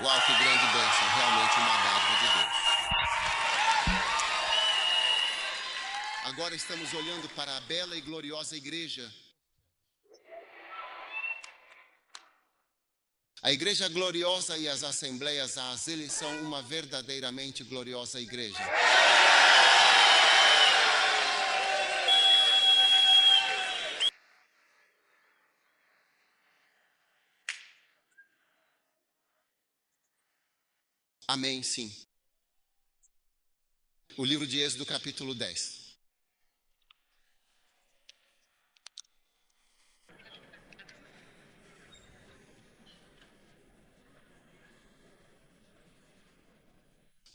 Uau, que grande bênção, realmente uma dádiva de Deus. Agora estamos olhando para a bela e gloriosa igreja. A igreja gloriosa e as assembleias eles são uma verdadeiramente gloriosa igreja. Amém, sim. O livro de Êxodo, capítulo 10.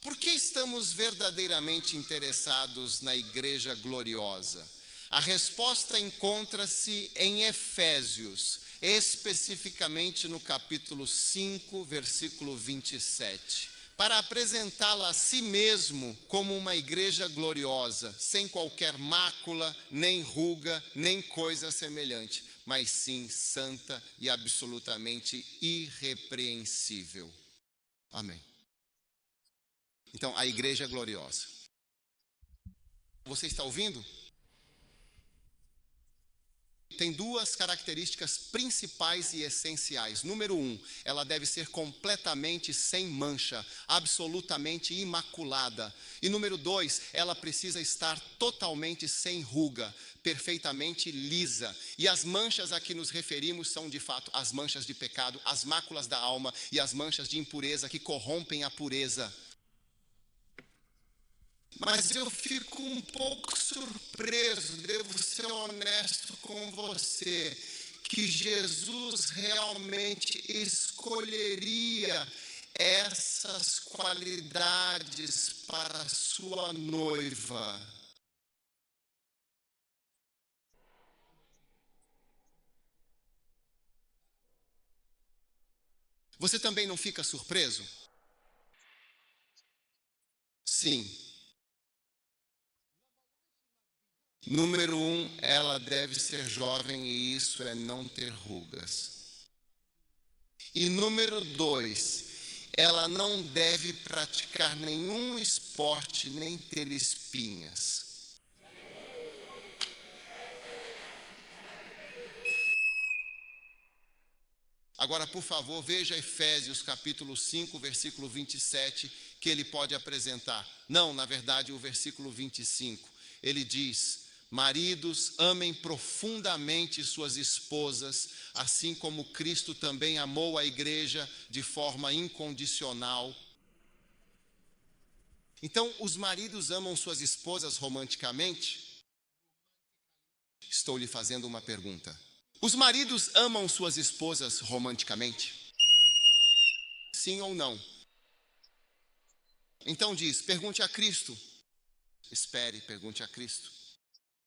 Por que estamos verdadeiramente interessados na igreja gloriosa? A resposta encontra-se em Efésios, especificamente no capítulo 5, versículo 27. Para apresentá-la a si mesmo como uma igreja gloriosa, sem qualquer mácula, nem ruga, nem coisa semelhante, mas sim santa e absolutamente irrepreensível. Amém. Então, a igreja gloriosa. Você está ouvindo? Tem duas características principais e essenciais. Número 1, ela deve ser completamente sem mancha, absolutamente imaculada. E número 2, ela precisa estar totalmente sem ruga, perfeitamente lisa. E as manchas a que nos referimos são, de fato, as manchas de pecado, as máculas da alma e as manchas de impureza que corrompem a pureza. Mas eu fico um pouco surpreso, devo ser honesto com você, que Jesus realmente escolheria essas qualidades para a sua noiva. Você também não fica surpreso? Sim. Número 1, ela deve ser jovem e isso é não ter rugas. E número 2, ela não deve praticar nenhum esporte nem ter espinhas. Agora, por favor, veja Efésios capítulo 5, versículo 27, que ele pode apresentar. Não, na verdade, o versículo 25. Ele diz: maridos, amem profundamente suas esposas, assim como Cristo também amou a igreja de forma incondicional. Então, os maridos amam suas esposas romanticamente? Estou lhe fazendo uma pergunta. Os maridos amam suas esposas romanticamente? Sim ou não? Então diz, pergunte a Cristo. Espere, pergunte a Cristo.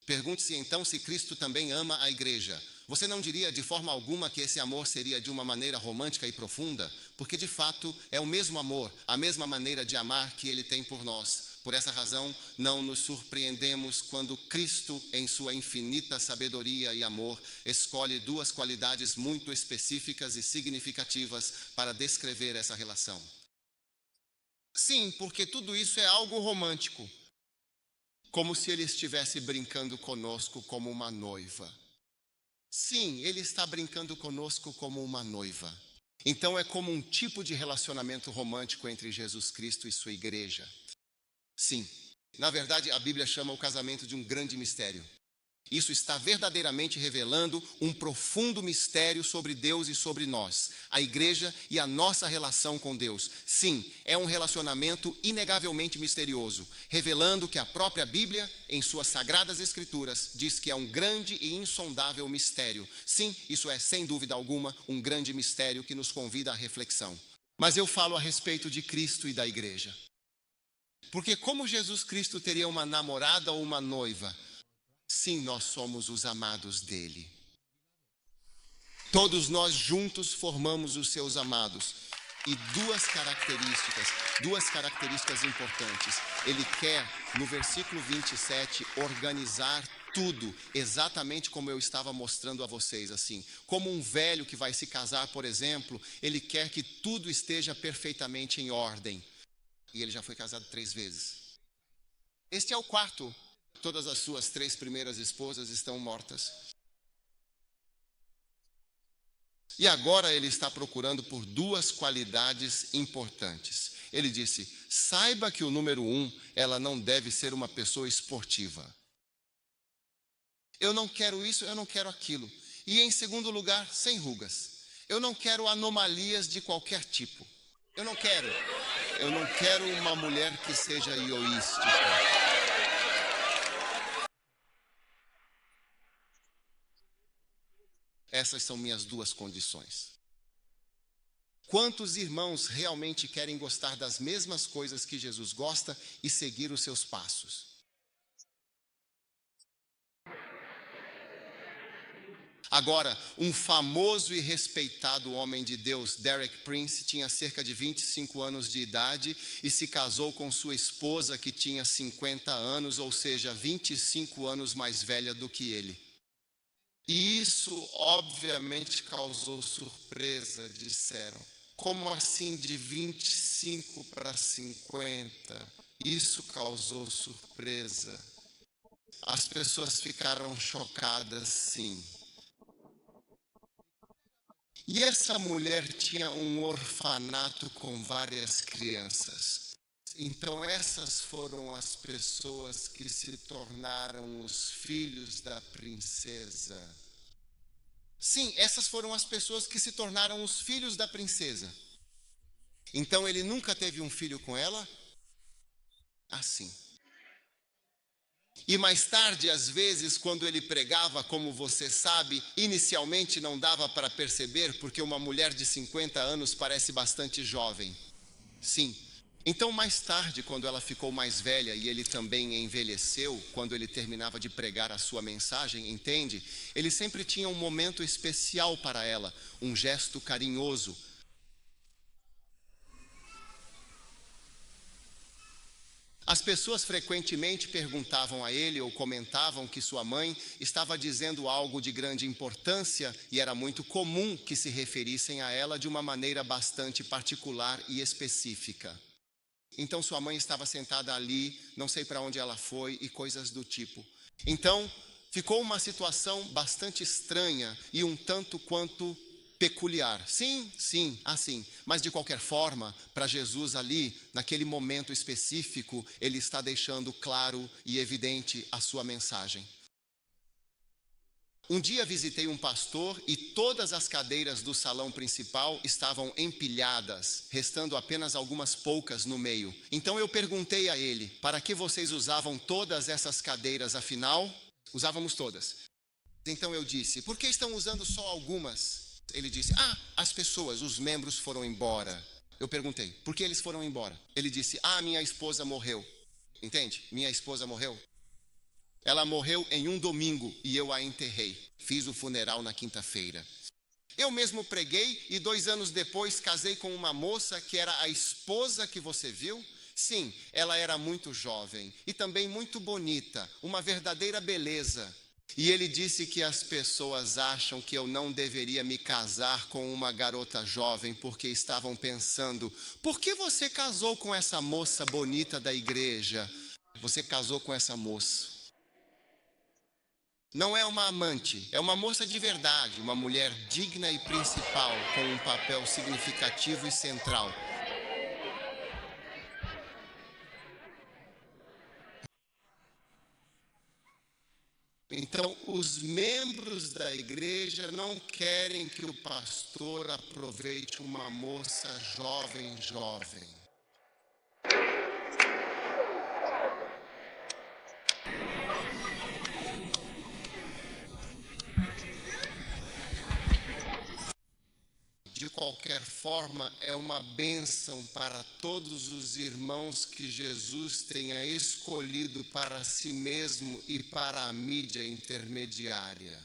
Pergunte-se então se Cristo também ama a igreja. Você não diria de forma alguma que esse amor seria de uma maneira romântica e profunda? Porque de fato é o mesmo amor, a mesma maneira de amar que ele tem por nós. Por essa razão, não nos surpreendemos quando Cristo, em sua infinita sabedoria e amor, escolhe duas qualidades muito específicas e significativas para descrever essa relação. Sim, porque tudo isso é algo romântico. Como se ele estivesse brincando conosco como uma noiva. Sim, ele está brincando conosco como uma noiva. Então é como um tipo de relacionamento romântico entre Jesus Cristo e sua igreja. Sim, na verdade a Bíblia chama o casamento de um grande mistério. Isso está verdadeiramente revelando um profundo mistério sobre Deus e sobre nós, a igreja e a nossa relação com Deus. Sim, é um relacionamento inegavelmente misterioso, revelando que a própria Bíblia, em suas sagradas escrituras, diz que é um grande e insondável mistério. Sim, isso é, sem dúvida alguma, um grande mistério que nos convida à reflexão. Mas eu falo a respeito de Cristo e da igreja. Porque como Jesus Cristo teria uma namorada ou uma noiva? Sim, nós somos os amados dele. Todos nós juntos formamos os seus amados. E duas características importantes. Ele quer, no versículo 27, organizar tudo, exatamente como eu estava mostrando a vocês, assim. Como um velho que vai se casar, por exemplo, ele quer que tudo esteja perfeitamente em ordem. E ele já foi casado 3 vezes. Este é o quarto. Todas as suas 3 primeiras esposas estão mortas. E agora ele está procurando por 2 qualidades importantes. Ele disse: saiba que o número 1, ela não deve ser uma pessoa esportiva. Eu não quero isso, eu não quero aquilo. E em segundo lugar, sem rugas. Eu não quero anomalias de qualquer tipo. Eu não quero uma mulher que seja ioística. Essas são minhas 2 condições. Quantos irmãos realmente querem gostar das mesmas coisas que Jesus gosta e seguir os seus passos? Agora, um famoso e respeitado homem de Deus, Derek Prince, tinha cerca de 25 anos de idade e se casou com sua esposa que tinha 50 anos, ou seja, 25 anos mais velha do que ele. E isso, obviamente, causou surpresa, disseram. Como assim de 25 para 50? Isso causou surpresa. As pessoas ficaram chocadas, sim. E essa mulher tinha um orfanato com várias crianças. Então essas foram as pessoas que se tornaram os filhos da princesa. Sim, essas foram as pessoas que se tornaram os filhos da princesa. Então ele nunca teve um filho com ela? Assim. E mais tarde, às vezes, quando ele pregava, como você sabe, inicialmente não dava para perceber, porque uma mulher de 50 anos parece bastante jovem. Sim. Então, mais tarde, quando ela ficou mais velha e ele também envelheceu, quando ele terminava de pregar a sua mensagem, entende? Ele sempre tinha um momento especial para ela, um gesto carinhoso. As pessoas frequentemente perguntavam a ele ou comentavam que sua mãe estava dizendo algo de grande importância e era muito comum que se referissem a ela de uma maneira bastante particular e específica. Então sua mãe estava sentada ali, não sei para onde ela foi e coisas do tipo. Então ficou uma situação bastante estranha e um tanto quanto peculiar. Sim, assim. Mas de qualquer forma, para Jesus ali, naquele momento específico, ele está deixando claro e evidente a sua mensagem. Um dia visitei um pastor e todas as cadeiras do salão principal estavam empilhadas, restando apenas algumas poucas no meio. Então eu perguntei a ele: para que vocês usavam todas essas cadeiras afinal? Usávamos todas. Então eu disse: por que estão usando só algumas? Ele disse: as pessoas, os membros foram embora. Eu perguntei: por que eles foram embora? Ele disse: minha esposa morreu. Entende? Minha esposa morreu. Ela morreu em um domingo e eu a enterrei. Fiz o funeral na quinta-feira. Eu mesmo preguei e 2 anos depois casei com uma moça que era a esposa que você viu. Sim, ela era muito jovem e também muito bonita, uma verdadeira beleza. E ele disse que as pessoas acham que eu não deveria me casar com uma garota jovem porque estavam pensando: por que você casou com essa moça bonita da igreja? Você casou com essa moça. Não é uma amante, é uma moça de verdade, uma mulher digna e principal, com um papel significativo e central. Então, os membros da igreja não querem que o pastor aproveite uma moça jovem. De qualquer forma, é uma bênção para todos os irmãos que Jesus tenha escolhido para si mesmo e para a mídia intermediária.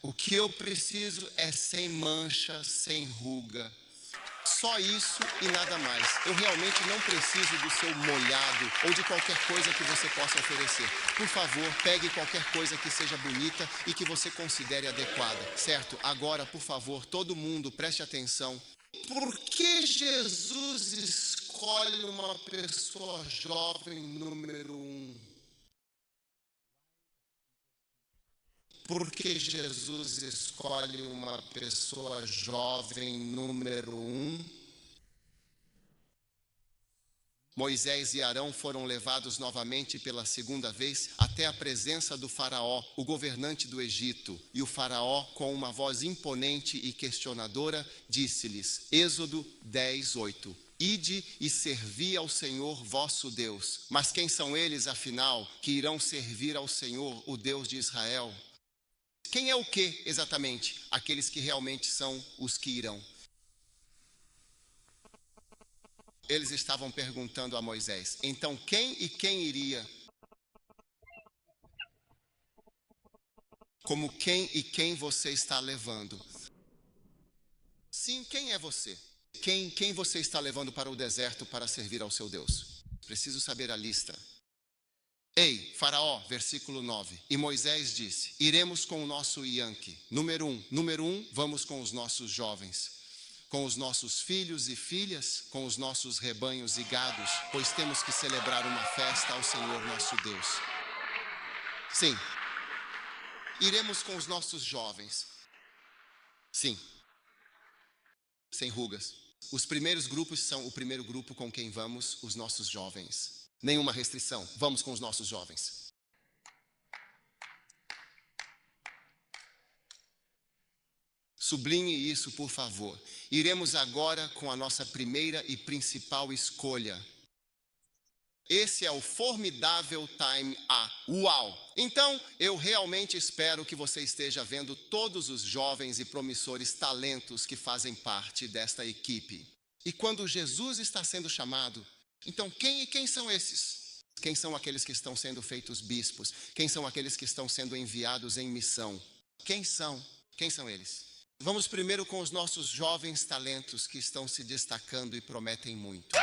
O que eu preciso é sem mancha, sem ruga. Só isso e nada mais. Eu realmente não preciso do seu molhado ou de qualquer coisa que você possa oferecer. Por favor, pegue qualquer coisa que seja bonita e que você considere adequada, certo? Agora, por favor, todo mundo preste atenção. Por que Jesus escolhe uma pessoa jovem número 1? Por que Jesus escolhe uma pessoa jovem número 1? Moisés e Arão foram levados novamente pela segunda vez até a presença do faraó, o governante do Egito. E o faraó, com uma voz imponente e questionadora, disse-lhes, Êxodo 10:8, Ide e servi ao Senhor vosso Deus. Mas quem são eles, afinal, que irão servir ao Senhor, o Deus de Israel? Quem é o que, exatamente? Aqueles que realmente são os que irão. Eles estavam perguntando a Moisés, então quem e quem iria? Como quem e quem você está levando? Sim, quem é você? Quem você está levando para o deserto para servir ao seu Deus? Preciso saber a lista. Ei, Faraó, versículo 9. E Moisés disse, iremos com o nosso Yankee. Número 1, vamos com os nossos jovens, com os nossos filhos e filhas, com os nossos rebanhos e gados, pois temos que celebrar uma festa ao Senhor nosso Deus. Sim, iremos com os nossos jovens. Sim, sem rugas. Os primeiros grupos são o primeiro grupo com quem vamos, os nossos jovens. Nenhuma restrição, vamos com os nossos jovens. Sublinhe isso, por favor. Iremos agora com a nossa primeira e principal escolha. Esse é o formidável Time A. Uau! Então, eu realmente espero que você esteja vendo todos os jovens e promissores talentos que fazem parte desta equipe. E quando Jesus está sendo chamado, então quem são esses? Quem são aqueles que estão sendo feitos bispos? Quem são aqueles que estão sendo enviados em missão? Quem são? Quem são eles? Vamos primeiro com os nossos jovens talentos que estão se destacando e prometem muito.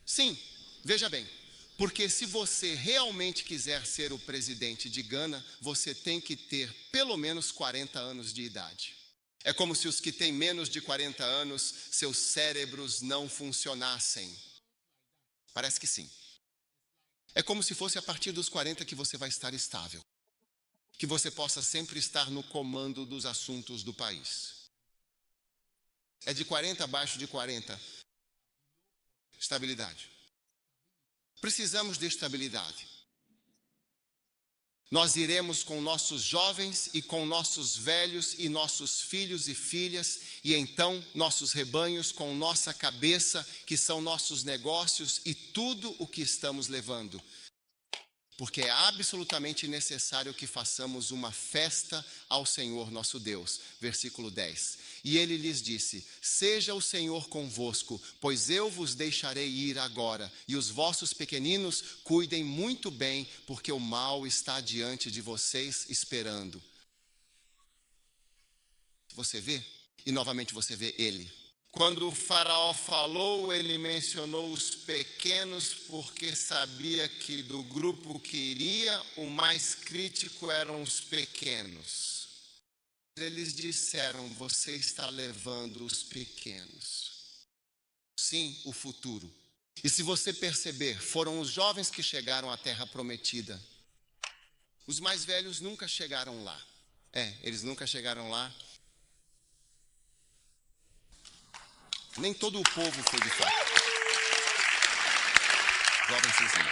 Sim, veja bem, porque se você realmente quiser ser o presidente de Gana, você tem que ter pelo menos 40 anos de idade. É como se os que têm menos de 40 anos, seus cérebros não funcionassem. Parece que sim. É como se fosse a partir dos 40 que você vai estar estável. Que você possa sempre estar no comando dos assuntos do país. É de 40 abaixo de 40. Estabilidade. Precisamos de estabilidade. Nós iremos com nossos jovens e com nossos velhos e nossos filhos e filhas, e então nossos rebanhos com nossa cabeça, que são nossos negócios e tudo o que estamos levando. Porque é absolutamente necessário que façamos uma festa ao Senhor nosso Deus. Versículo 10. E ele lhes disse, seja o Senhor convosco, pois eu vos deixarei ir agora, e os vossos pequeninos cuidem muito bem, porque o mal está diante de vocês esperando. Você vê? E novamente você vê ele. Quando o faraó falou, ele mencionou os pequenos porque sabia que do grupo que iria, o mais crítico eram os pequenos. Eles disseram, você está levando os pequenos. Sim, o futuro. E se você perceber, foram os jovens que chegaram à terra prometida. Os mais velhos nunca chegaram lá. Eles nunca chegaram lá. Nem todo o povo foi de fato. Jovem Cizinho.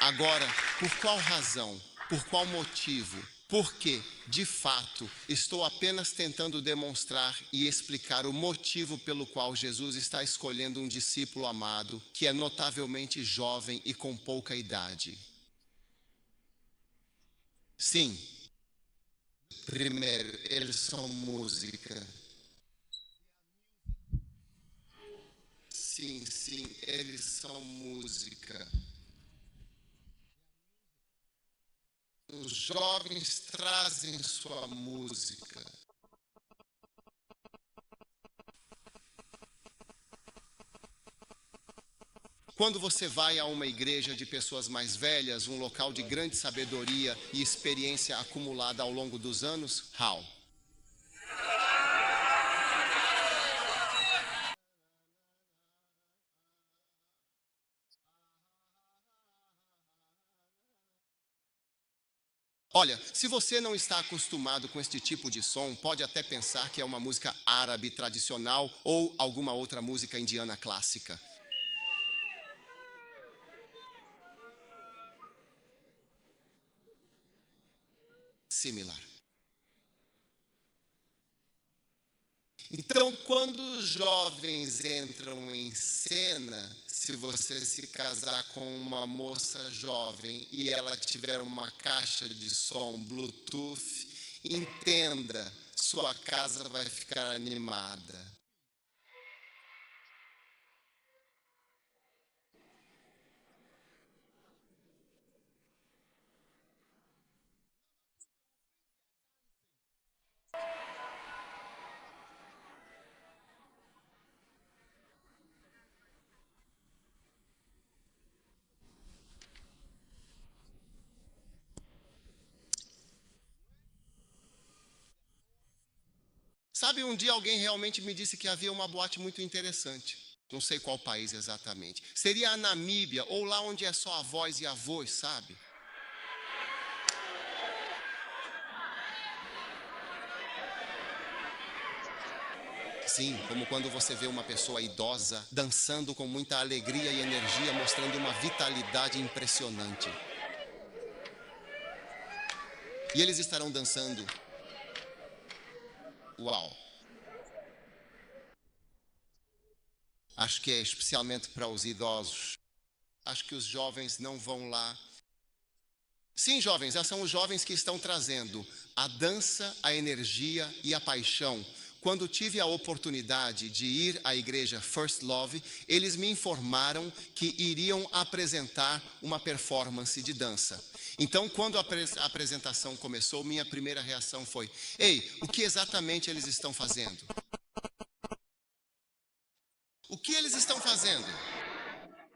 Agora, por qual razão? Por qual motivo? Porque, de fato, estou apenas tentando demonstrar e explicar o motivo pelo qual Jesus está escolhendo um discípulo amado, que é notavelmente jovem e com pouca idade. Sim. Primeiro, eles são música. Sim. sim, eles são música. Os jovens trazem sua música. Quando você vai a uma igreja de pessoas mais velhas, um local de grande sabedoria e experiência acumulada ao longo dos anos, how? Olha, se você não está acostumado com este tipo de som, pode até pensar que é uma música árabe tradicional ou alguma outra música indiana clássica. Similar. Então, quando os jovens entram em cena, se você se casar com uma moça jovem e ela tiver uma caixa de som Bluetooth, entenda, sua casa vai ficar animada. Sabe, um dia alguém realmente me disse que havia uma boate muito interessante. Não sei qual país exatamente. Seria a Namíbia, ou lá onde é só avós e avós, sabe? Sim, como quando você vê uma pessoa idosa dançando com muita alegria e energia, mostrando uma vitalidade impressionante. E eles estarão dançando. Uau! Acho que é especialmente para os idosos. Acho que os jovens não vão lá. Sim, jovens, esses são os jovens que estão trazendo a dança, a energia e a paixão. Quando tive a oportunidade de ir à igreja First Love, eles me informaram que iriam apresentar uma performance de dança. Então, quando a apresentação começou, minha primeira reação foi: ei, o que exatamente eles estão fazendo? O que eles estão fazendo?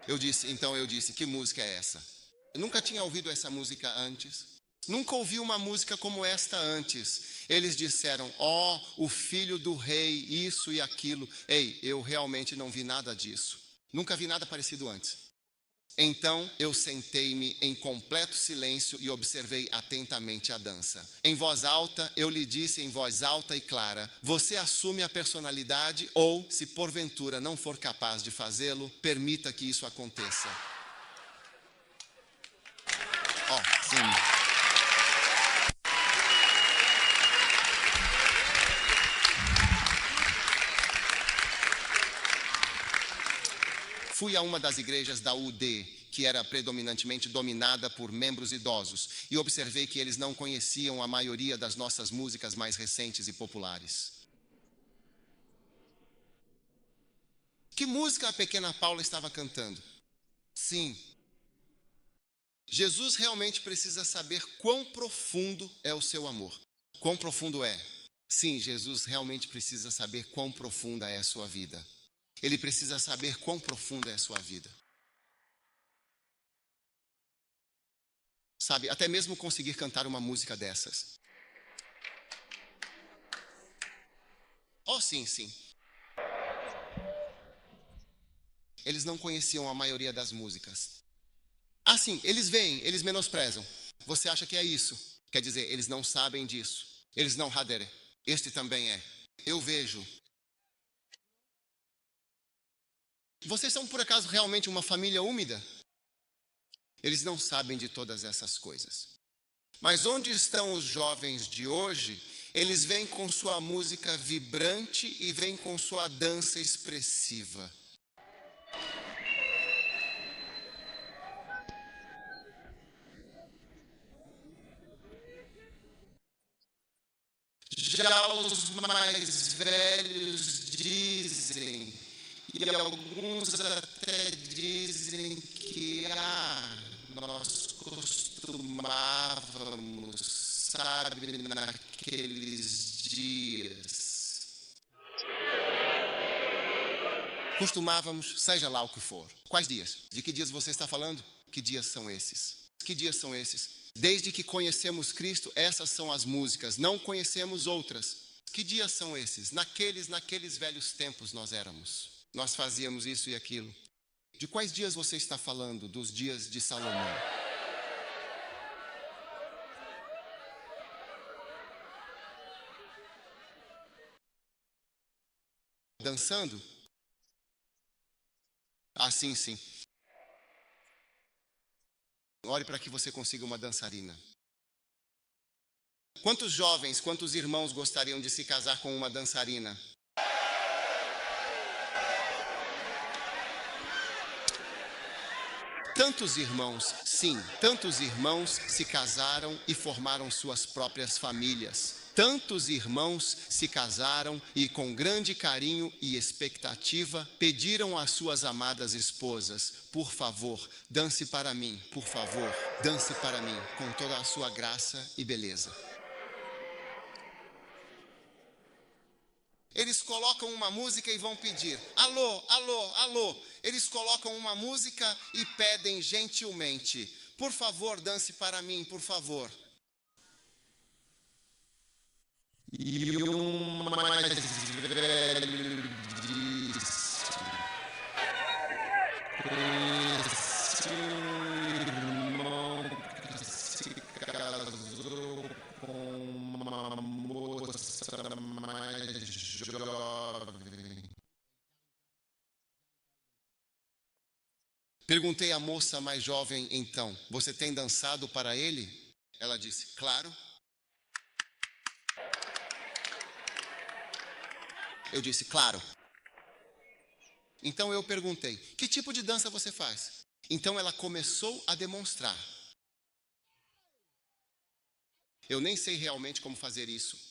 Eu disse, que música é essa? Eu nunca tinha ouvido essa música antes. Nunca ouvi uma música como esta antes. Eles disseram: ó, o filho do rei, isso e aquilo. Ei, eu realmente não vi nada disso. Nunca vi nada parecido antes. Então eu sentei-me em completo silêncio e observei atentamente a dança. Em voz alta, eu lhe disse em voz alta e clara: você assume a personalidade ou, se porventura não for capaz de fazê-lo, permita que isso aconteça. Ó, sim. Fui a uma das igrejas da UD, que era predominantemente dominada por membros idosos, e observei que eles não conheciam a maioria das nossas músicas mais recentes e populares. Que música a pequena Paula estava cantando? Sim. Jesus realmente precisa saber quão profundo é o seu amor. Quão profundo é? Sim, Jesus realmente precisa saber quão profunda é a sua vida. Ele precisa saber quão profunda é a sua vida. Sabe, até mesmo conseguir cantar uma música dessas. Oh, sim, sim. Eles não conheciam a maioria das músicas. Ah, sim, eles veem, eles menosprezam. Você acha que é isso? Quer dizer, eles não sabem disso. Eles não, Hadere. Este também é. Eu vejo. Vocês são, por acaso, realmente uma família úmida? Eles não sabem de todas essas coisas. Mas onde estão os jovens de hoje? Eles vêm com sua música vibrante e vêm com sua dança expressiva. Já os mais velhos dizem: E alguns até dizem que nós costumávamos, sabe, naqueles dias. Costumávamos, seja lá o que for. Quais dias? De que dias você está falando? Que dias são esses? Que dias são esses? Desde que conhecemos Cristo, essas são as músicas. Não conhecemos outras. Que dias são esses? Naqueles velhos tempos nós éramos. Nós fazíamos isso e aquilo. De quais dias você está falando? Dos dias de Salomão. Dançando? Ah, sim, sim. Ore para que você consiga uma dançarina. Quantos jovens, quantos irmãos gostariam de se casar com uma dançarina? Tantos irmãos, sim, tantos irmãos se casaram e formaram suas próprias famílias. Tantos irmãos se casaram e, com grande carinho e expectativa, pediram às suas amadas esposas: por favor, dance para mim, por favor, dance para mim, com toda a sua graça e beleza. Eles colocam uma música e vão pedir: alô, alô, alô. Eles colocam uma música e pedem gentilmente: por favor, dance para mim, por favor. E um mais velho disse: esse irmão que se casou com uma moça mais jovem. Perguntei à moça mais jovem então: você tem dançado para ele? Ela disse: claro. Eu disse: claro. Então eu perguntei: que tipo de dança você faz? Então ela começou a demonstrar. Eu nem sei realmente como fazer isso.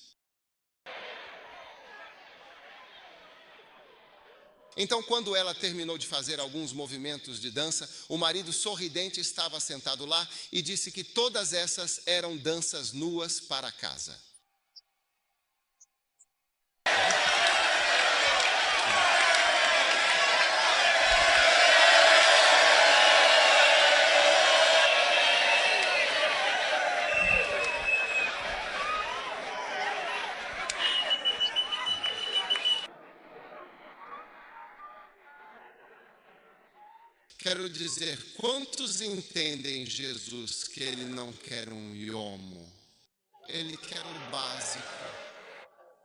Então, quando ela terminou de fazer alguns movimentos de dança, o marido sorridente estava sentado lá e disse que todas essas eram danças nuas para casa. Quero dizer, quantos entendem Jesus que ele não quer um iomo? Ele quer o básico,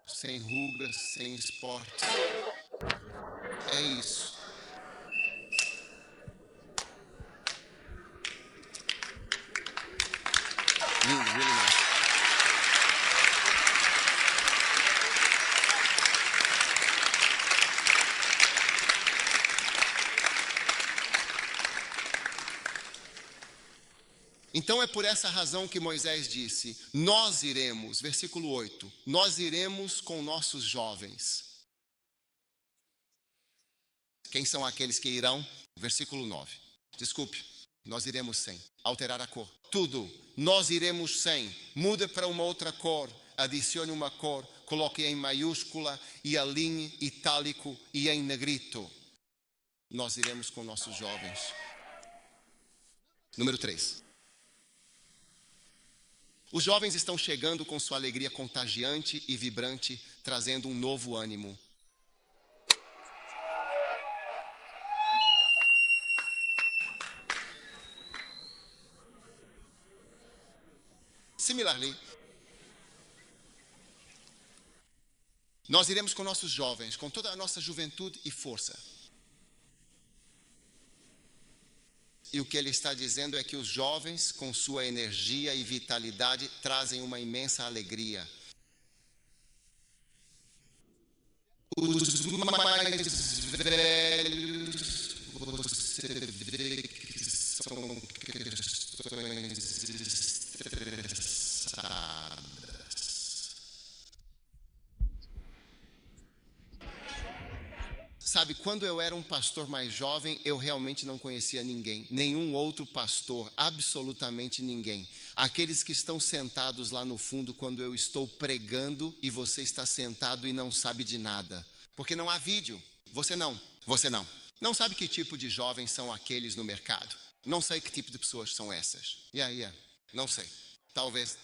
sem rugas, sem esporte. É isso. Lindo, really nice. Então é por essa razão que Moisés disse: nós iremos, versículo 8, nós iremos com nossos jovens. Quem são aqueles que irão? Versículo 9. Desculpe, nós iremos sem alterar a cor. Tudo, nós iremos sem. Mude para uma outra cor, adicione uma cor, coloque em maiúscula e alinhe itálico e em negrito. Nós iremos com nossos jovens. Número 3. Os jovens estão chegando com sua alegria contagiante e vibrante, trazendo um novo ânimo. Similarly, nós iremos com nossos jovens, com toda a nossa juventude e força. E o que ele está dizendo é que os jovens, com sua energia e vitalidade, trazem uma imensa alegria. Os mais velhos, você vê que são questões estressadas. Sabe, quando eu era um pastor mais jovem, eu realmente não conhecia ninguém, nenhum outro pastor, absolutamente ninguém. Aqueles que estão sentados lá no fundo quando eu estou pregando e você está sentado e não sabe de nada, porque não há vídeo. Você não. Não sabe que tipo de jovens são aqueles no mercado. Não sei que tipo de pessoas são essas. Não sei. Talvez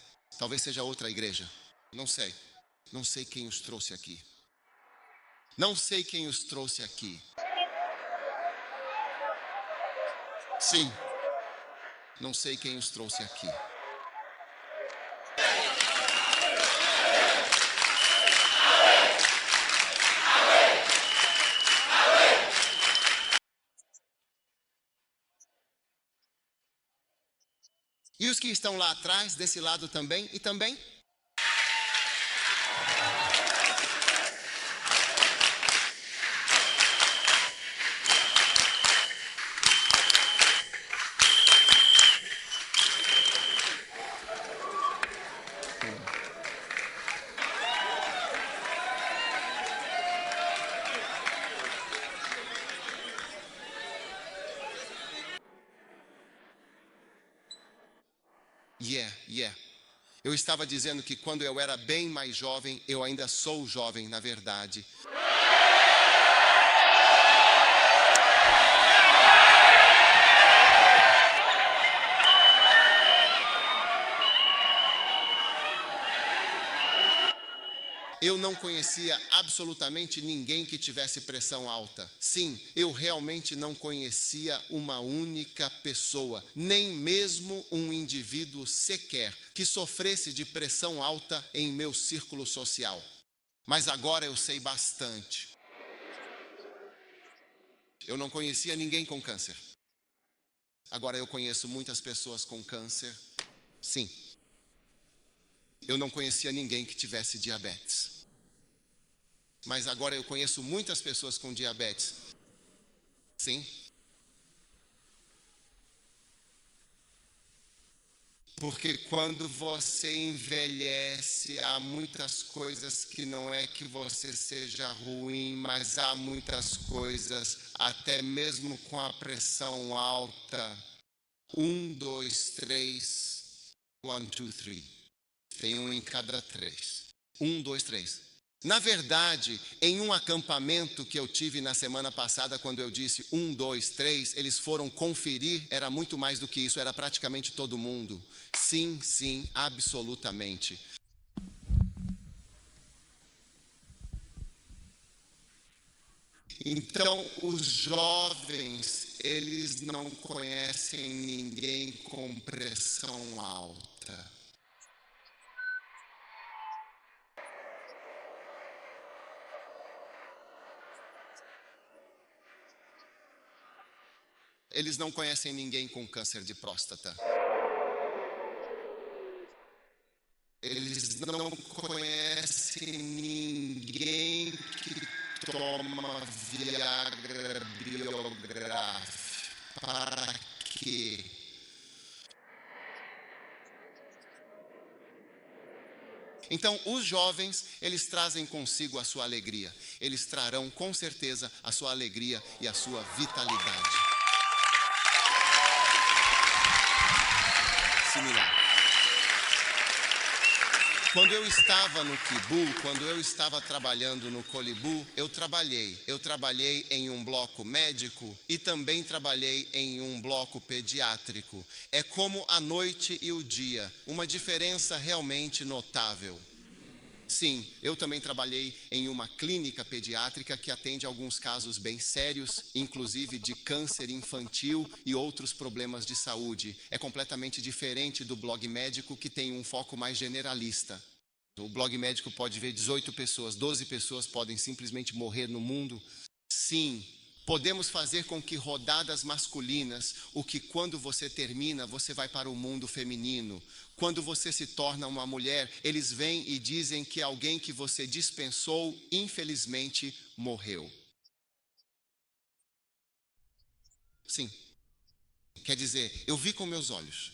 seja outra igreja. Não sei. Não sei quem os trouxe aqui. Não sei quem os trouxe aqui. Sim, não sei quem os trouxe aqui. E os que estão lá atrás, desse lado também, e também? Yeah. Eu estava dizendo que quando eu era bem mais jovem, eu ainda sou jovem, na verdade. Eu não conhecia absolutamente ninguém que tivesse pressão alta. Sim, eu realmente não conhecia uma única pessoa, nem mesmo um indivíduo sequer, que sofresse de pressão alta em meu círculo social. Mas agora eu sei bastante. Eu não conhecia ninguém com câncer. Agora eu conheço muitas pessoas com câncer. Sim. Eu não conhecia ninguém que tivesse diabetes. Mas agora eu conheço muitas pessoas com diabetes. Sim. Porque quando você envelhece, há muitas coisas que não é que você seja ruim, mas há muitas coisas, até mesmo com a pressão alta. 1, 2, 3. 1, 2, 3. Tem um em cada 3. 1, 2, 3. Na verdade, em um acampamento que eu tive na semana passada, quando eu disse 1, 2, 3, eles foram conferir, era muito mais do que isso, era praticamente todo mundo. Sim, absolutamente. Então, os jovens, eles não conhecem ninguém com pressão alta. Eles não conhecem ninguém com câncer de próstata. Eles não conhecem ninguém que toma Viagra biográfico. Para quê? Então, os jovens, eles trazem consigo a sua alegria. Eles trarão, com certeza, a sua alegria e a sua vitalidade. Similar. Quando eu estava no Kibu, quando eu estava trabalhando no Colibu, eu trabalhei em um bloco médico e também trabalhei em um bloco pediátrico. É como a noite e o dia, uma diferença realmente notável. Sim, eu também trabalhei em uma clínica pediátrica que atende alguns casos bem sérios, inclusive de câncer infantil e outros problemas de saúde. É completamente diferente do blog médico, que tem um foco mais generalista. O blog médico pode ver 18 pessoas, 12 pessoas podem simplesmente morrer no mundo. Sim, podemos fazer com que rodadas masculinas, o que quando você termina, você vai para o mundo feminino. Quando você se torna uma mulher, eles vêm e dizem que alguém que você dispensou, infelizmente, morreu. Sim. Quer dizer, eu vi com meus olhos.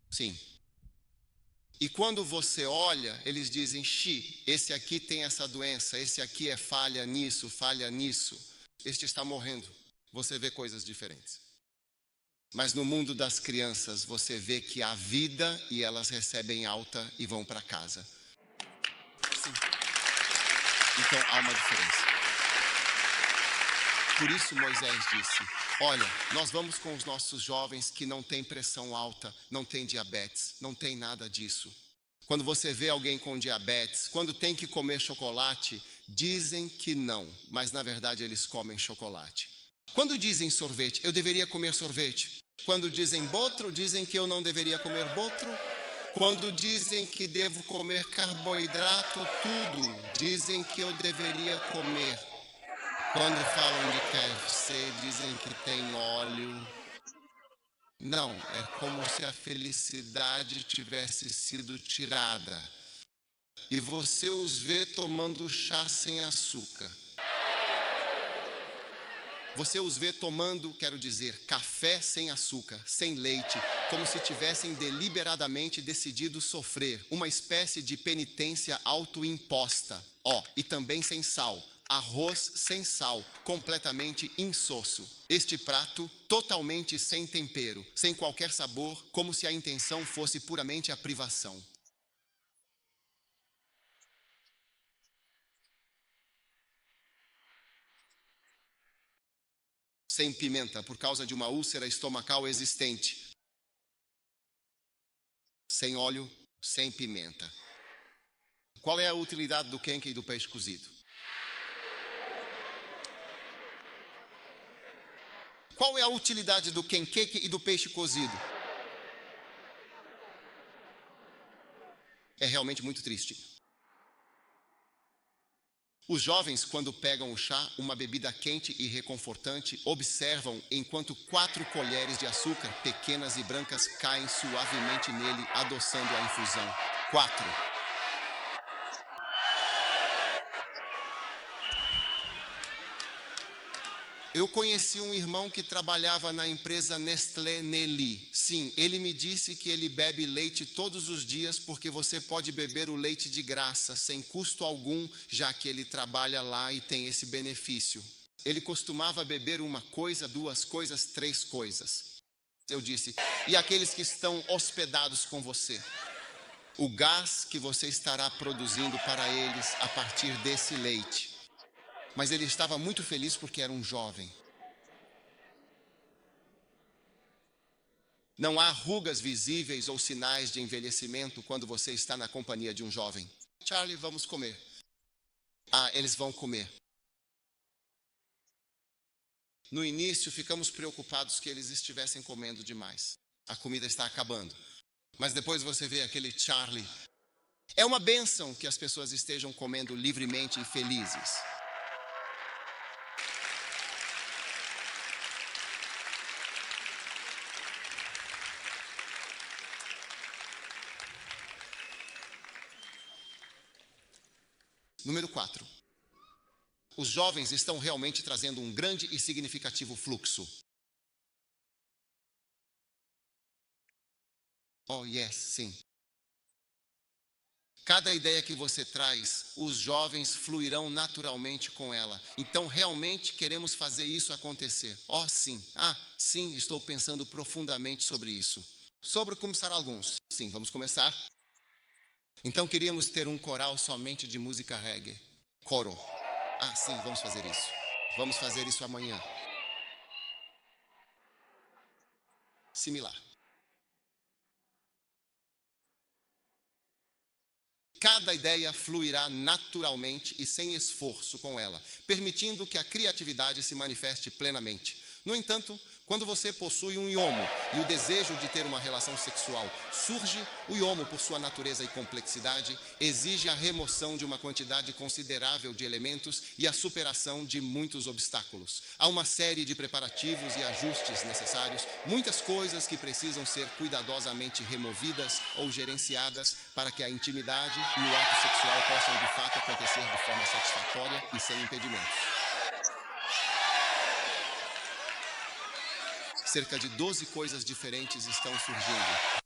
Sim. E quando você olha, eles dizem, esse aqui tem essa doença, esse aqui é falha nisso, falha nisso. este está morrendo. Você vê coisas diferentes. Mas no mundo das crianças, você vê que há vida e elas recebem alta e vão para casa. Sim. Então há uma diferença. Por isso Moisés disse: olha, nós vamos com os nossos jovens que não têm pressão alta, não têm diabetes, não tem nada disso. Quando você vê alguém com diabetes, quando tem que comer chocolate, dizem que não, mas na verdade eles comem chocolate. Quando dizem sorvete, eu deveria comer sorvete. Quando dizem botro, dizem que eu não deveria comer botro. Quando dizem que devo comer carboidrato, tudo, dizem que eu deveria comer. Quando falam de KFC, dizem que tem óleo. Não, é como se a felicidade tivesse sido tirada. E você os vê tomando chá sem açúcar. Você os vê tomando, quero dizer, café sem açúcar, sem leite, como se tivessem deliberadamente decidido sofrer, uma espécie de penitência autoimposta. E também sem sal, arroz sem sal, completamente insosso. Este prato totalmente sem tempero, sem qualquer sabor, como se a intenção fosse puramente a privação. Sem pimenta, por causa de uma úlcera estomacal existente. Sem óleo, sem pimenta. Qual é a utilidade do quenque e do peixe cozido? Qual é a utilidade do quenqueque e do peixe cozido? É realmente muito triste. Os jovens, quando pegam o chá, uma bebida quente e reconfortante, observam enquanto 4 colheres de açúcar, pequenas e brancas, caem suavemente nele, adoçando a infusão. 4. Eu conheci um irmão que trabalhava na empresa Nestlé Nelly. Sim, ele me disse que ele bebe leite todos os dias porque você pode beber o leite de graça, sem custo algum, já que ele trabalha lá e tem esse benefício. Ele costumava beber uma coisa, 2 coisas, 3 coisas. Eu disse: e aqueles que estão hospedados com você? O gás que você estará produzindo para eles a partir desse leite. Mas ele estava muito feliz porque era um jovem. Não há rugas visíveis ou sinais de envelhecimento quando você está na companhia de um jovem. Charlie, vamos comer. Eles vão comer. No início, ficamos preocupados que eles estivessem comendo demais. A comida está acabando. Mas depois você vê aquele Charlie. É uma bênção que as pessoas estejam comendo livremente e felizes. Número 4. Os jovens estão realmente trazendo um grande e significativo fluxo. Oh, yes, sim. Cada ideia que você traz, os jovens fluirão naturalmente com ela. Então, realmente queremos fazer isso acontecer. Sim. Sim, estou pensando profundamente sobre isso. Sobre começar alguns. Sim, vamos começar. Então, queríamos ter um coral somente de música reggae. Coro. Sim, vamos fazer isso. Vamos fazer isso amanhã. Similar. Cada ideia fluirá naturalmente e sem esforço com ela, permitindo que a criatividade se manifeste plenamente. No entanto, quando você possui um iomo e o desejo de ter uma relação sexual surge, o iomo, por sua natureza e complexidade, exige a remoção de uma quantidade considerável de elementos e a superação de muitos obstáculos. Há uma série de preparativos e ajustes necessários, muitas coisas que precisam ser cuidadosamente removidas ou gerenciadas para que a intimidade e o ato sexual possam de fato acontecer de forma satisfatória e sem impedimentos. Cerca de 12 coisas diferentes estão surgindo.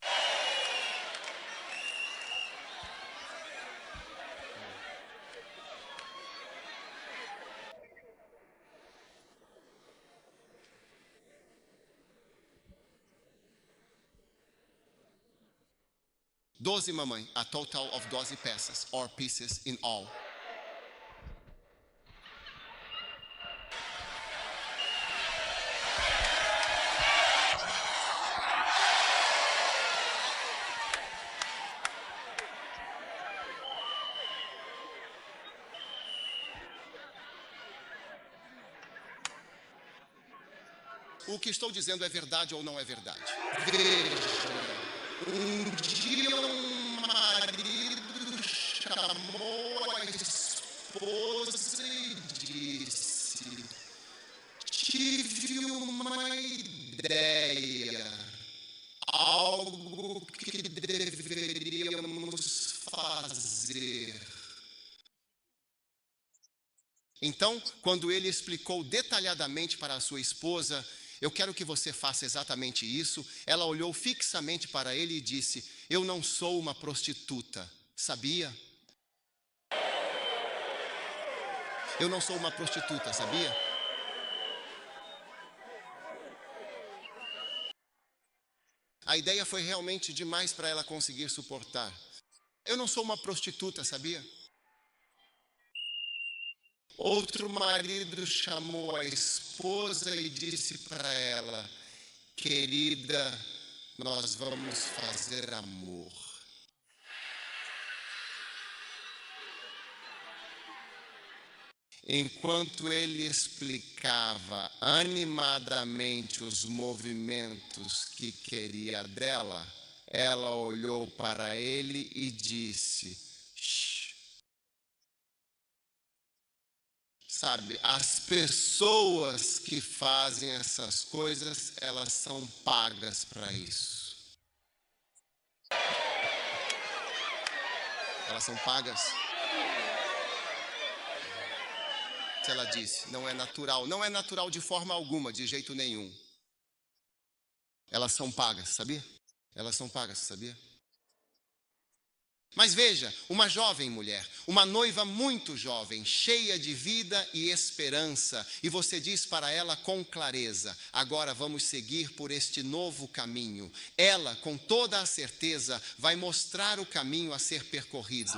12, mamãe. A total of 12 peças, or pieces in all. O que estou dizendo é verdade ou não é verdade? Um dia um marido chamou a esposa e disse: tive uma ideia, algo que deveríamos fazer. Então, quando ele explicou detalhadamente para a sua esposa: eu quero que você faça exatamente isso, ela olhou fixamente para ele e disse: eu não sou uma prostituta, sabia? Eu não sou uma prostituta, sabia? A ideia foi realmente demais para ela conseguir suportar. Eu não sou uma prostituta, sabia? Outro marido chamou a esposa e disse para ela: querida, nós vamos fazer amor. Enquanto ele explicava animadamente os movimentos que queria dela, ela olhou para ele e disse: shh. Sabe, as pessoas que fazem essas coisas, elas são pagas para isso. Elas são pagas. Ela disse: não é natural. Não é natural de forma alguma, de jeito nenhum. Elas são pagas, sabia? Elas são pagas, sabia? Mas veja, uma jovem mulher, uma noiva muito jovem, cheia de vida e esperança, e você diz para ela com clareza: agora vamos seguir por este novo caminho. Ela, com toda a certeza, vai mostrar o caminho a ser percorrido.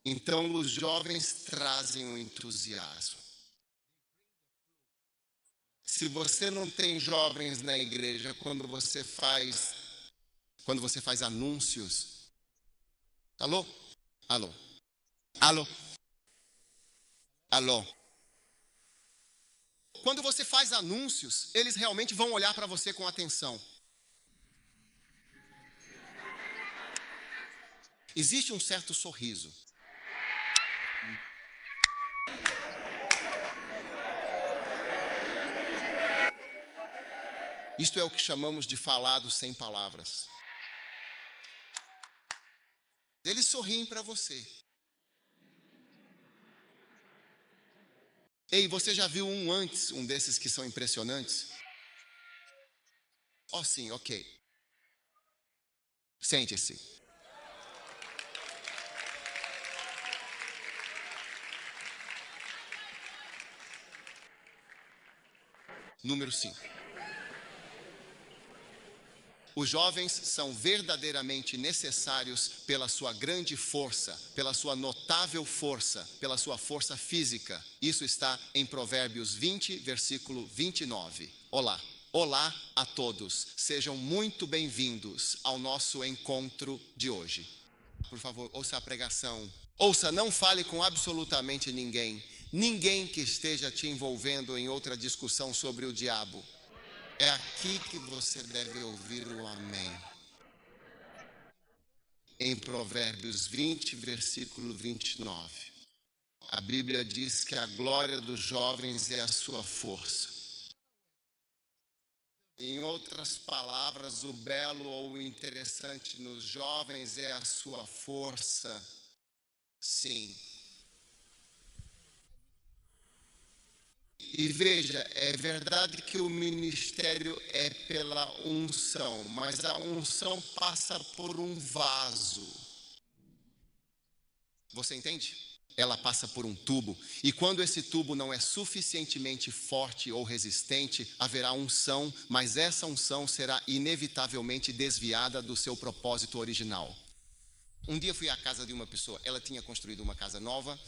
Então, os jovens trazem o entusiasmo. Se você não tem jovens na igreja, quando você faz anúncios. Alô? Alô? Alô? Alô? Quando você faz anúncios, eles realmente vão olhar para você com atenção. Existe um certo sorriso. Isto é o que chamamos de falado sem palavras. Eles sorriem para você. Ei, você já viu um antes, um desses que são impressionantes? Oh, sim, ok. Sente-se. Número 5. Os jovens são verdadeiramente necessários pela sua grande força, pela sua notável força, pela sua força física. Isso está em Provérbios 20, versículo 29. Olá. Olá a todos. Sejam muito bem-vindos ao nosso encontro de hoje. Por favor, ouça a pregação. Ouça, não fale com absolutamente ninguém. Ninguém que esteja te envolvendo em outra discussão sobre o diabo. É aqui que você deve ouvir o amém. Em Provérbios 20, versículo 29. A Bíblia diz que a glória dos jovens é a sua força. Em outras palavras, o belo ou o interessante nos jovens é a sua força. Sim. E veja, é verdade que o ministério é pela unção, mas a unção passa por um vaso. Você entende? Ela passa por um tubo, e quando esse tubo não é suficientemente forte ou resistente, haverá unção, mas essa unção será inevitavelmente desviada do seu propósito original. Um dia fui à casa de uma pessoa, ela tinha construído uma casa nova,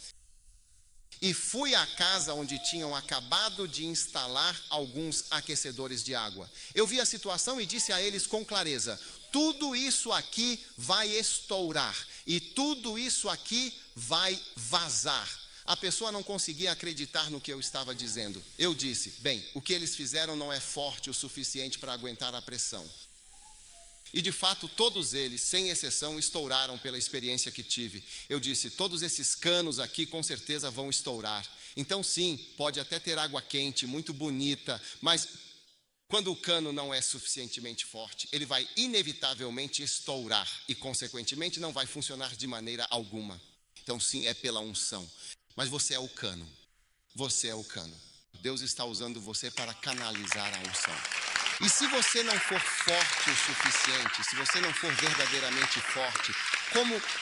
e fui à casa onde tinham acabado de instalar alguns aquecedores de água. Eu vi a situação e disse a eles com clareza: tudo isso aqui vai estourar e tudo isso aqui vai vazar. A pessoa não conseguia acreditar no que eu estava dizendo. Eu disse: bem, o que eles fizeram não é forte o suficiente para aguentar a pressão. E de fato todos eles, sem exceção, estouraram pela experiência que tive. Eu disse: todos esses canos aqui com certeza vão estourar. Então sim, pode até ter água quente, muito bonita, mas quando o cano não é suficientemente forte, ele vai inevitavelmente estourar e consequentemente não vai funcionar de maneira alguma. Então sim, é pela unção. Mas você é o cano. Você é o cano. Deus está usando você para canalizar a unção. E se você não for forte o suficiente, se você não for verdadeiramente forte,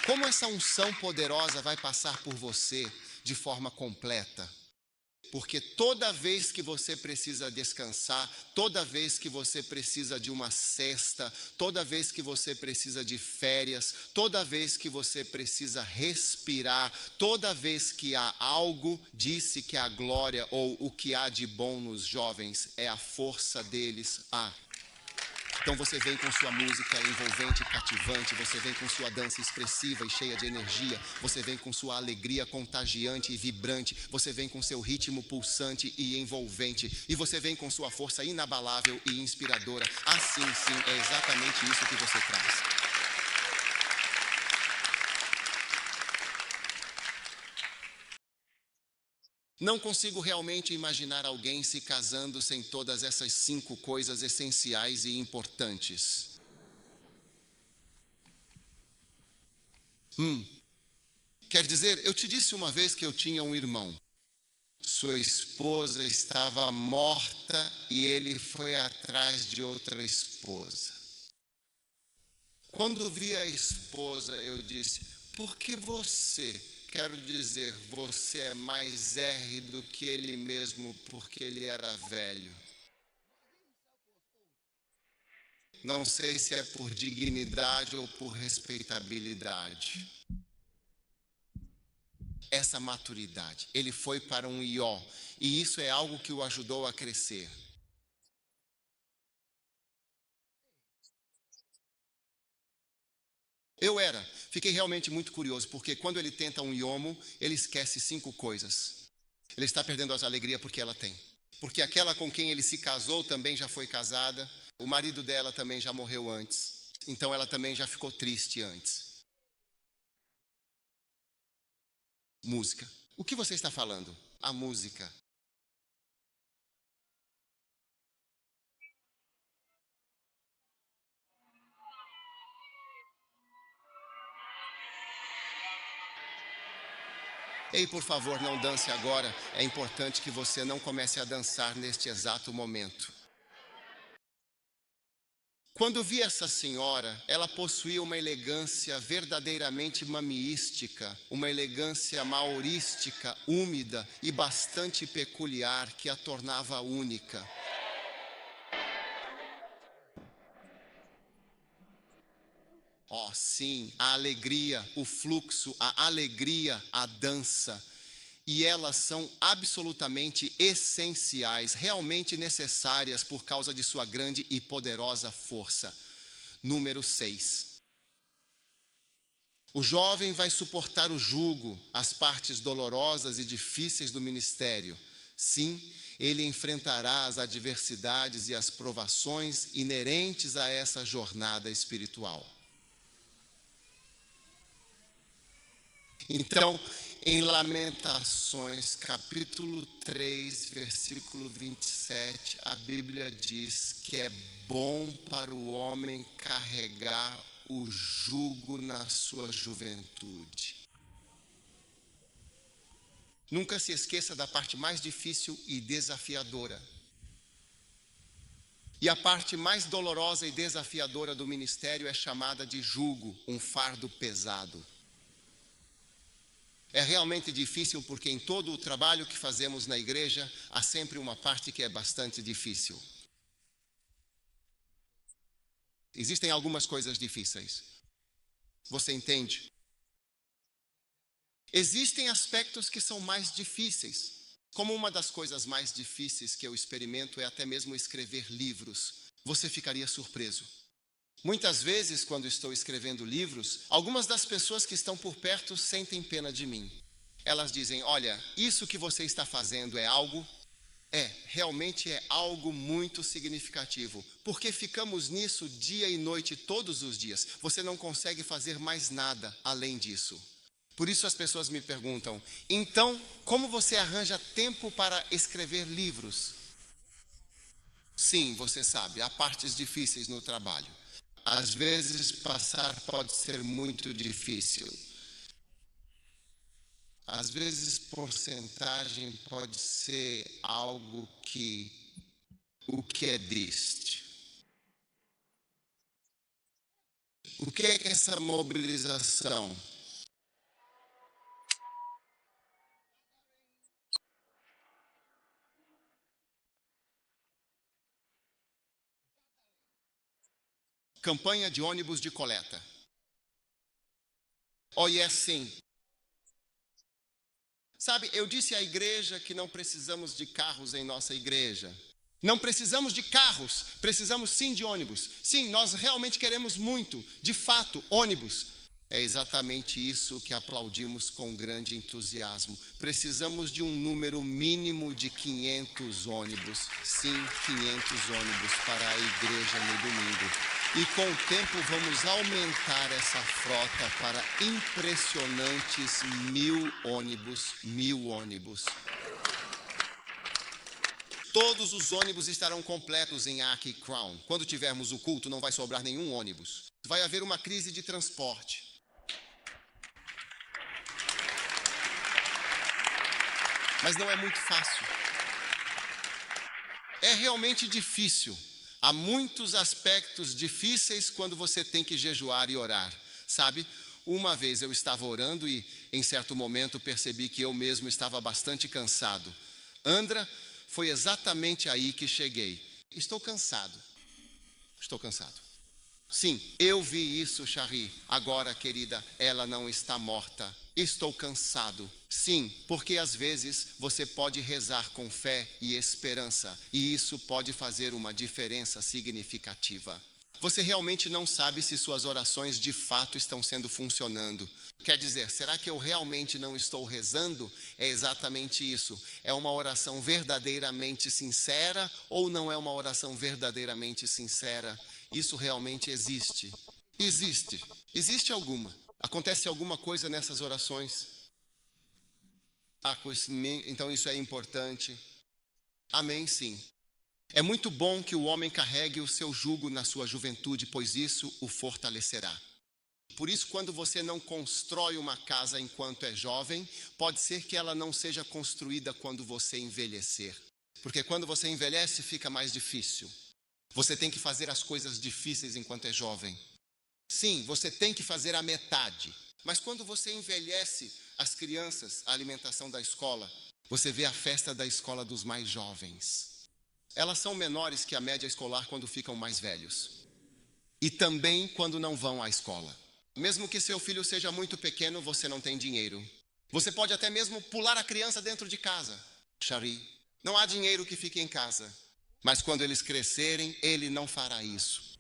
como essa unção poderosa vai passar por você de forma completa? Porque toda vez que você precisa descansar, toda vez que você precisa de uma cesta, toda vez que você precisa de férias, toda vez que você precisa respirar, toda vez que há algo, disse que a glória ou o que há de bom nos jovens é a força deles. Então você vem com sua música envolvente e cativante, você vem com sua dança expressiva e cheia de energia, você vem com sua alegria contagiante e vibrante, você vem com seu ritmo pulsante e envolvente, e você vem com sua força inabalável e inspiradora. Sim, é exatamente isso que você traz. Não consigo realmente imaginar alguém se casando sem todas essas 5 coisas essenciais e importantes. Quer dizer, eu te disse uma vez que eu tinha um irmão. Sua esposa estava morta e ele foi atrás de outra esposa. Quando vi a esposa, eu disse: por que você? Quero dizer, você é mais R do que ele mesmo, porque ele era velho. Não sei se é por dignidade ou por respeitabilidade. Essa maturidade, ele foi para um Ió, e isso é algo que o ajudou a crescer. Fiquei realmente muito curioso, porque quando ele tenta um iomo, ele esquece 5 coisas. Ele está perdendo as alegrias porque ela tem. Porque aquela com quem ele se casou também já foi casada, o marido dela também já morreu antes, então ela também já ficou triste antes. Música. O que você está falando? A música. Ei, por favor, não dance agora. É importante que você não comece a dançar neste exato momento. Quando vi essa senhora, ela possuía uma elegância verdadeiramente mamiística, uma elegância maorística, úmida e bastante peculiar que a tornava única. Sim, a alegria, o fluxo, a alegria, a dança. E elas são absolutamente essenciais, realmente necessárias por causa de sua grande e poderosa força. Número 6. O jovem vai suportar o jugo, as partes dolorosas e difíceis do ministério. Sim, ele enfrentará as adversidades e as provações inerentes a essa jornada espiritual. Então, em Lamentações, capítulo 3, versículo 27, a Bíblia diz que é bom para o homem carregar o jugo na sua juventude. Nunca se esqueça da parte mais difícil e desafiadora. E a parte mais dolorosa e desafiadora do ministério é chamada de jugo, um fardo pesado. É realmente difícil porque em todo o trabalho que fazemos na igreja, há sempre uma parte que é bastante difícil. Existem algumas coisas difíceis. Você entende? Existem aspectos que são mais difíceis. Como uma das coisas mais difíceis que eu experimento é até mesmo escrever livros. Você ficaria surpreso. Muitas vezes, quando estou escrevendo livros, algumas das pessoas que estão por perto sentem pena de mim. Elas dizem, olha, isso que você está fazendo realmente é algo muito significativo, porque ficamos nisso dia e noite todos os dias. Você não consegue fazer mais nada além disso. Por isso as pessoas me perguntam, então, como você arranja tempo para escrever livros? Sim, você sabe, há partes difíceis no trabalho. Às vezes passar pode ser muito difícil. Às vezes porcentagem pode ser algo o que é triste. O que é essa mobilização? Campanha de ônibus de coleta. Oh, e é sim. Sabe, eu disse à igreja que não precisamos de carros em nossa igreja. Não precisamos de carros, precisamos sim de ônibus. Sim, nós realmente queremos muito, de fato, ônibus. É exatamente isso que aplaudimos com grande entusiasmo. Precisamos de um número mínimo de 500 ônibus. Sim, 500 ônibus para a igreja no domingo. E com o tempo vamos aumentar essa frota para impressionantes 1.000 ônibus. Todos os ônibus estarão completos em Ark e Crown. Quando tivermos o culto, não vai sobrar nenhum ônibus. Vai haver uma crise de transporte. Mas não é muito fácil. É realmente difícil. Há muitos aspectos difíceis quando você tem que jejuar e orar. Sabe, uma vez eu estava orando e, em certo momento, percebi que eu mesmo estava bastante cansado. Andra, foi exatamente aí que cheguei. Estou cansado. Sim, eu vi isso, Shari. Agora, querida, ela não está morta. Estou cansado. Sim, porque às vezes você pode rezar com fé e esperança, e isso pode fazer uma diferença significativa. Você realmente não sabe se suas orações de fato estão sendo funcionando. Quer dizer, será que eu realmente não estou rezando? É exatamente isso. É uma oração verdadeiramente sincera ou não é uma oração verdadeiramente sincera? Isso realmente existe. Existe alguma. Acontece alguma coisa nessas orações? Então isso é importante. Amém, sim. É muito bom que o homem carregue o seu jugo na sua juventude, pois isso o fortalecerá. Por isso, quando você não constrói uma casa enquanto é jovem, pode ser que ela não seja construída quando você envelhecer. Porque quando você envelhece, fica mais difícil. Você tem que fazer as coisas difíceis enquanto é jovem. Sim, você tem que fazer a metade. Mas quando você envelhece, as crianças, a alimentação da escola, você vê a festa da escola dos mais jovens. Elas são menores que a média escolar quando ficam mais velhos. E também quando não vão à escola. Mesmo que seu filho seja muito pequeno, você não tem dinheiro. Você pode até mesmo pular a criança dentro de casa. Shari, não há dinheiro que fique em casa. Mas quando eles crescerem, ele não fará isso.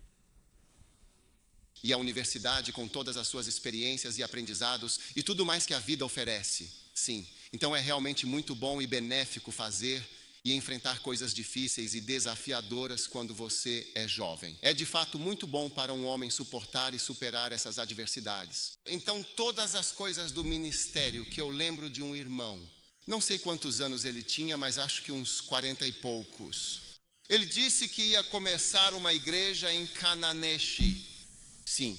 E a universidade, com todas as suas experiências e aprendizados e tudo mais que a vida oferece. Sim, então é realmente muito bom e benéfico fazer e enfrentar coisas difíceis e desafiadoras quando você é jovem. É de fato muito bom para um homem suportar e superar essas adversidades. Então, todas as coisas do ministério que eu lembro de um irmão, não sei quantos anos ele tinha, mas acho que uns 40 e poucos. Ele disse que ia começar uma igreja em Cananeshi. Sim.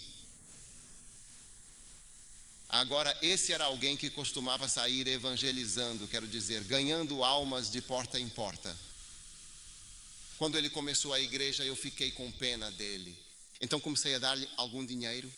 Agora, esse era alguém que costumava sair evangelizando, quero dizer, ganhando almas de porta em porta. Quando ele começou a igreja, eu fiquei com pena dele. Então comecei a dar-lhe algum dinheiro.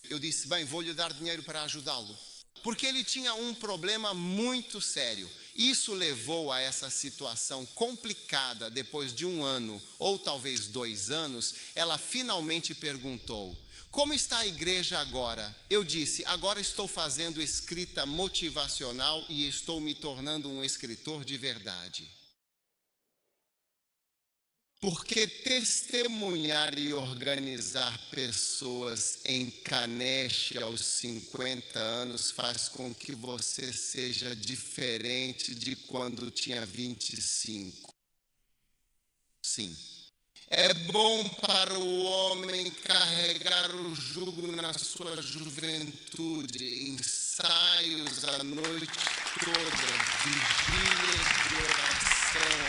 Eu disse, bem, vou-lhe dar dinheiro para ajudá-lo. porque ele tinha um problema muito sério. Isso levou a essa situação complicada. Depois de 1 ano, ou talvez 2 anos, ela finalmente perguntou: como está a igreja agora? Eu disse: agora estou fazendo escrita motivacional e estou me tornando um escritor de verdade. Porque testemunhar e organizar pessoas em Caneste aos 50 anos faz com que você seja diferente de quando tinha 25. Sim. É bom para o homem carregar o jugo na sua juventude, ensaios a noite toda, vigílias de oração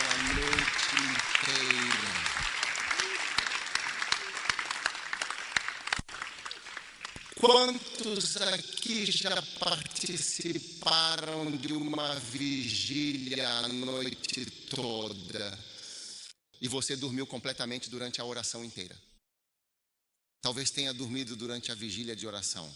a noite inteira. Quantos aqui já participaram de uma vigília a noite toda e você dormiu completamente durante a oração inteira? Talvez tenha dormido durante a vigília de oração.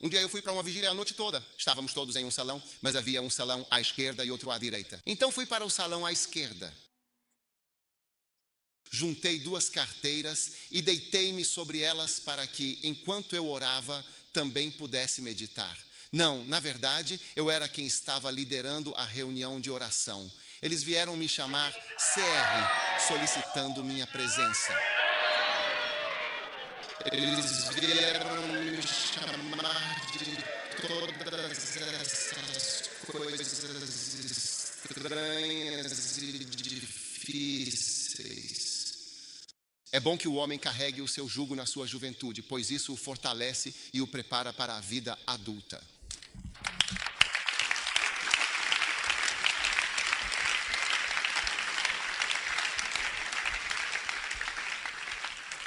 Um dia eu fui para uma vigília a noite toda. Estávamos todos em um salão, mas havia um salão à esquerda e outro à direita. Então fui para o salão à esquerda. Juntei 2 carteiras e deitei-me sobre elas para que, enquanto eu orava, também pudesse meditar. Não, na verdade, eu era quem estava liderando a reunião de oração. Eles vieram me chamar CR, solicitando minha presença. Eles vieram me chamar de todas essas coisas estranhas e difíceis. É bom que o homem carregue o seu jugo na sua juventude, pois isso o fortalece e o prepara para a vida adulta.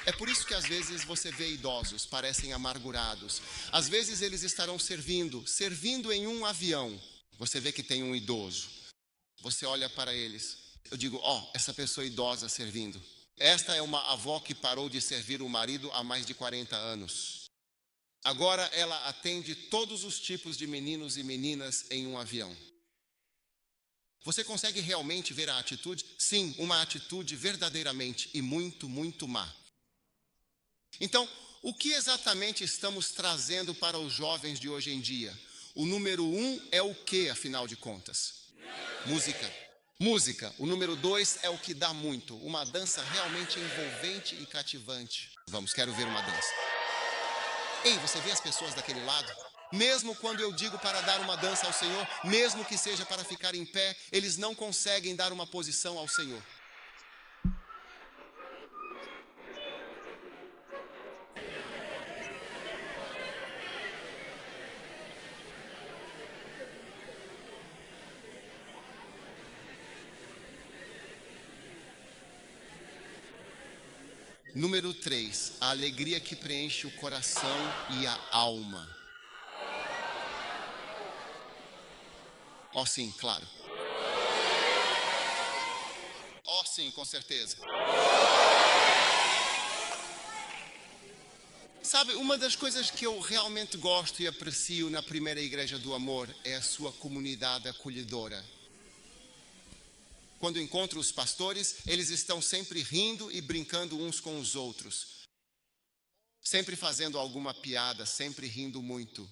É por isso que às vezes você vê idosos, parecem amargurados. Às vezes eles estarão servindo em um avião. Você vê que tem um idoso. Você olha para eles. Eu digo: essa pessoa idosa servindo. Esta é uma avó que parou de servir o marido há mais de 40 anos. Agora ela atende todos os tipos de meninos e meninas em um avião. Você consegue realmente ver a atitude? Sim, uma atitude verdadeiramente e muito, muito má. Então, o que exatamente estamos trazendo para os jovens de hoje em dia? O número 1 é o que, afinal de contas? Música. O número 2 é o que dá muito. Uma dança realmente envolvente e cativante. Quero ver uma dança. Ei, você vê as pessoas daquele lado? Mesmo quando eu digo para dar uma dança ao Senhor, mesmo que seja para ficar em pé, eles não conseguem dar uma posição ao Senhor. Número 3, a alegria que preenche o coração e a alma. Sim, claro. Sim, com certeza. Sabe, uma das coisas que eu realmente gosto e aprecio na primeira igreja do amor é a sua comunidade acolhedora. Quando encontro os pastores, eles estão sempre rindo e brincando uns com os outros. Sempre fazendo alguma piada, sempre rindo muito.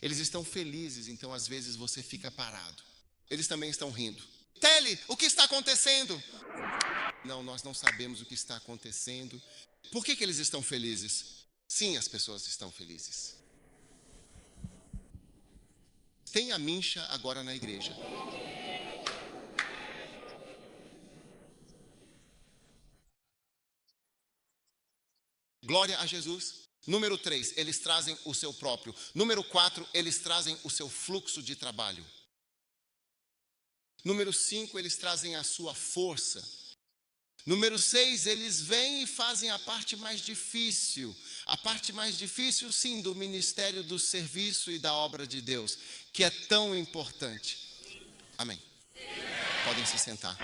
Eles estão felizes, então às vezes você fica parado. Eles também estão rindo. Telly, o que está acontecendo? Não, nós não sabemos o que está acontecendo. Por que eles estão felizes? Sim, as pessoas estão felizes. Tem a mincha agora na igreja. Glória a Jesus. Número 3, eles trazem o seu próprio. Número 4, eles trazem o seu fluxo de trabalho. Número 5, eles trazem a sua força. Número 6, eles vêm e fazem a parte mais difícil. A parte mais difícil, sim, do ministério, do serviço e da obra de Deus, que é tão importante. Amém. Podem se sentar.